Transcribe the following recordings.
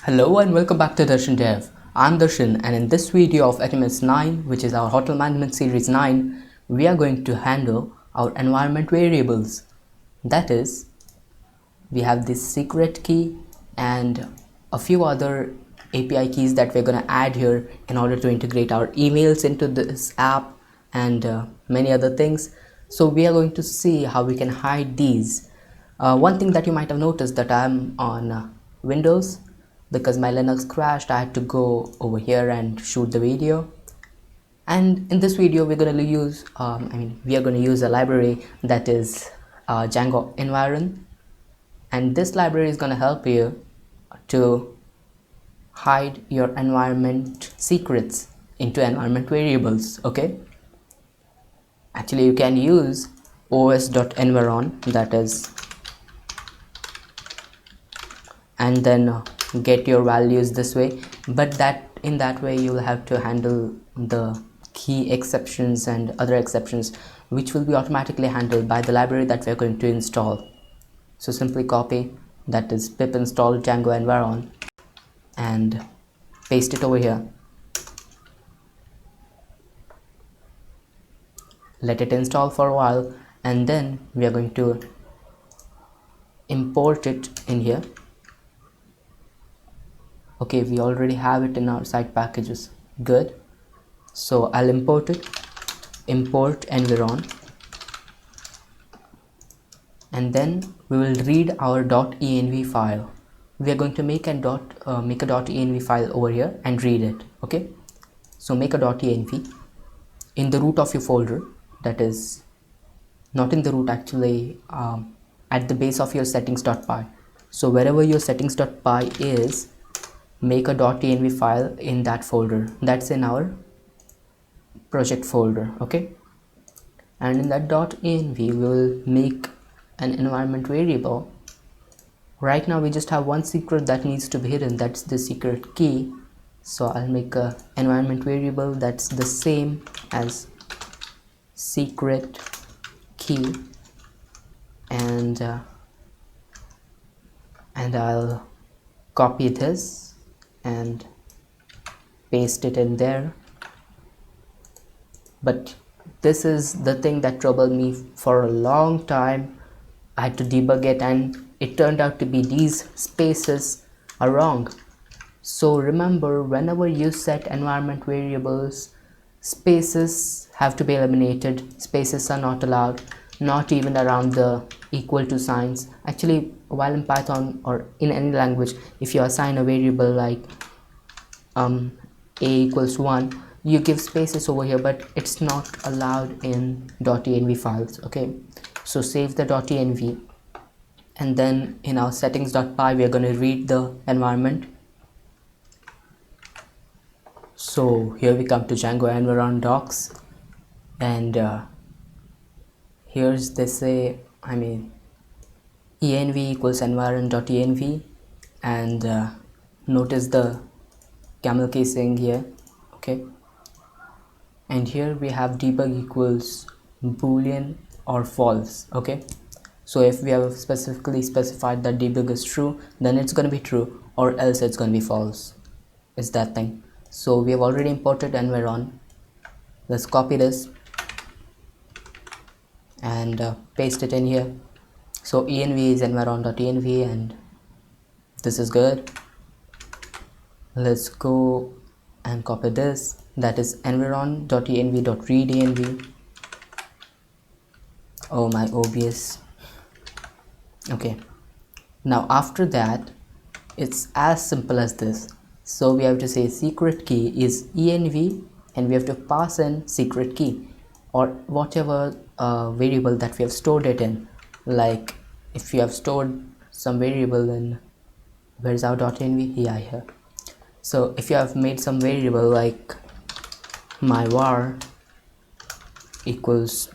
Hello and welcome back to Darshan Dev. I'm Darshan, and in this video of HMS 9, which is our Hotel Management Series 9, we are going to handle our environment variables. That is, we have this secret key and a few other API keys that we're going to add here in order to integrate our emails into this app and many other things. So we are going to see how we can hide these. One thing that you might have noticed that I'm on Windows. Because my Linux crashed, I had to go over here and shoot the video. And in this video, we're going to use, we are going to use a library that is django-environ. And this library is going to help you to hide your environment secrets into environment variables. Okay. Actually, you can use os.environ, that is, and then get your values this way, but in that way you'll have to handle the key exceptions and other exceptions, which will be automatically handled by the library that we're going to install. So simply copy, that is pip install django-environ, and paste it over here. Let it install for a while, and then we are going to import it in here. Okay, we already have it in our site packages. Good. So I'll import it, import environ, and then we will read our .env file. We are going to make a .env file over here and read it. Okay, so make a .env in the root of your folder, that is not in the root, actually at the base of your settings.py. So wherever your settings.py is, make a .env file in that folder. That's in our project folder. Okay, and in that .env we will make an environment variable. Right now we just have one secret that needs to be hidden, that's the secret key. So I'll make a environment variable that's the same as secret key, and I'll copy this and paste it in there. But this is the thing that troubled me for a long time. I had to debug it, and it turned out to be these spaces are wrong. So remember, whenever you set environment variables, spaces have to be eliminated. Spaces are not allowed, not even around the equal to signs. Actually, while in Python or in any language, if you assign a variable like a equals 1, you give spaces over here, but it's not allowed in .env files. Okay, so save the .env, and then in our settings.py we are going to read the environment. So here we come to django-environ docs, and here's this env equals environ.env, and notice the camel casing here. Okay, and here we have debug equals boolean or false. Okay, so if we have specifically specified that debug is true, then it's going to be true, or else it's going to be false. It's that thing. So we have already imported environ. Let's copy this and paste it in here. So env is environ.env, and this is good. Let's go and copy this, that is environ.env.readenv. Oh, my OBS. Okay, now after that it's as simple as this. So we have to say secret key is env, and we have to pass in secret key or whatever variable that we have stored it in. Like if you have stored some variable in, where's our .env? Yeah, here. So if you have made some variable like my var equals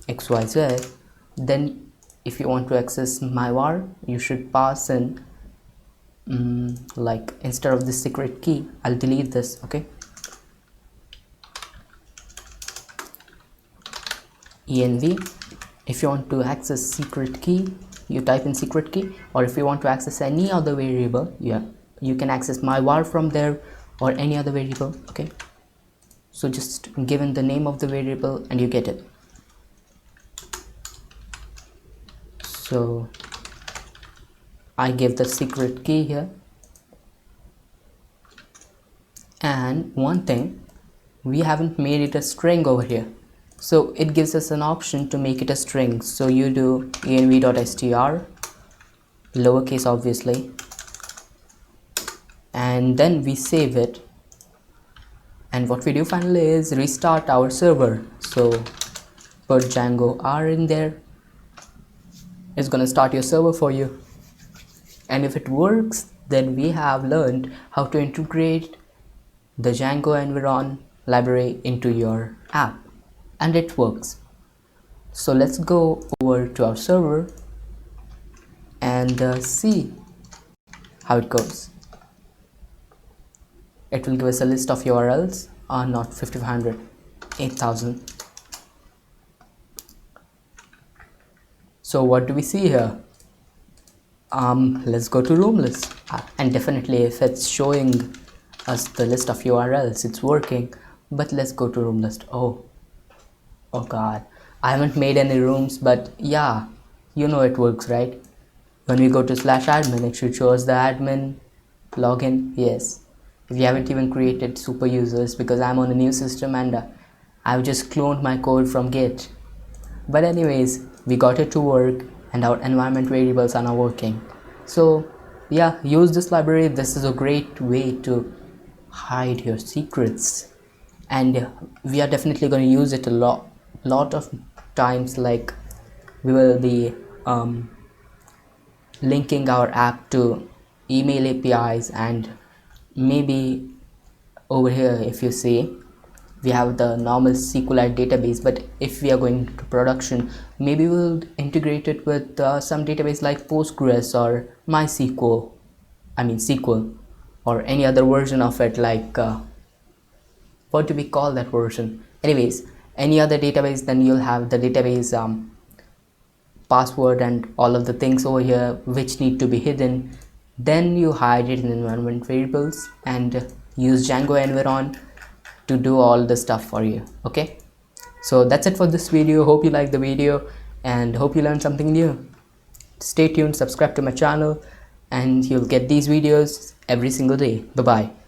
xyz, then if you want to access my var, you should pass in like, instead of the secret key, I'll delete this. Okay, env. If you want to access secret key, you type in secret key, or if you want to access any other variable, yeah, you can access my var from there or any other variable. Okay, so just given the name of the variable and you get it. So I give the secret key here, and one thing, we haven't made it a string over here, so it gives us an option to make it a string. So you do env.str, lowercase obviously, and then we save it, and what we do finally is restart our server. So put Django R in there, it's gonna start your server for you. And if it works, then we have learned how to integrate the django-environ library into your app, and it works. So let's go over to our server and see how it goes. It will give us a list of URLs, not 5500, 8000. So what do we see here? Let's go to room list, and definitely if it's showing us the list of URLs, it's working. But let's go to room list. Oh god, I haven't made any rooms, but yeah, you know it works, right? When we go to /admin, it should show us the admin login. Yes, if you haven't even created super users, because I'm on a new system and I've just cloned my code from Git. But anyways, we got it to work and our environment variables are now working. So yeah, use this library. This is a great way to hide your secrets, and we are definitely going to use it a lot of times. Like, we will be linking our app to email APIs, and maybe over here if you see, we have the normal SQLite database, but if we are going to production, maybe we'll integrate it with some database like Postgres or MySQL, SQL, or any other version of it, like what do we call that version? Anyways, any other database, then you'll have the database password and all of the things over here which need to be hidden. Then you hide it in environment variables and use django-environ to do all the stuff for you. Okay, so that's it for this video. Hope you liked the video and hope you learned something new. Stay tuned, subscribe to my channel, and you'll get these videos every single day. Bye bye.